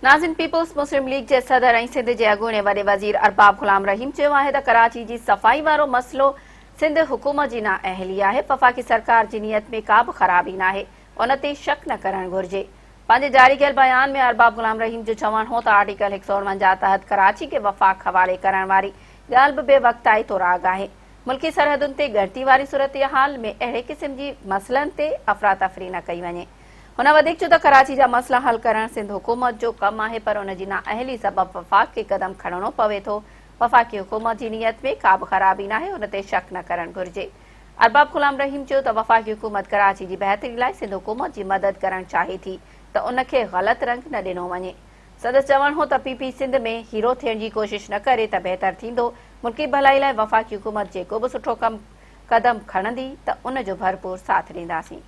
नाज़िन peoples मुस्लिम league के सदर ऐं सिंध के अॻूणे वॾे वज़ीर ارباب غلام रहीम चयो आहे त कराची जी सफ़ाई वारो मसलो सिंध हुकूमत जी नाअहली आहे। वफ़ाक़ी सरकार जी नियत में का बि ख़राबी नाहे, उन ते शक न करणु घुर्जे। पंहिंजे जारी कयल बयान में ارباب غلام रहीम जो चवणु हो त आर्टिकल 149 तहत कराची के वफ़ाक़ हवाले करण वारी ॻाल्हि बि बेवक़्ताई तोराग आहे। मुल्की सरहदुनि ते ॻणती वारी सूरतहाल में अहिड़े क़िस्म जी मसइलनि ते अफ़रा-तफ़री न कई वञे। हुन वधीक चयो त कराची जा मसला हल करणु सिंध हुकूमत जो कमु आहे, पर उन जी नाअहली सबबि वफ़ाक़ खे क़दम खणणो पवे थो। वफ़ाक़ी हुकूमत जी नियत में का बि ख़राबी नाहे, उन ते शक न करणु घुर्जे। ارباب غلام रहीम चयो त वफ़ाक़ी हुकूमत कराची जी बहितरी लाइ सिंध हुकूमत जी मदद करणु चाहे थी त उन खे ग़लति रंग न ॾिनो वञे। सदस्य चवणु हो त पीपी सिंध में हीरो थियण जी कोशिश न करे त बहितर थींदो। मुल्की भलाई लाइ वफ़ाक़ी हुकूमत जेको बि सुठो कदम खणंदी त उन जो भरपूर साथ ॾींदासीं।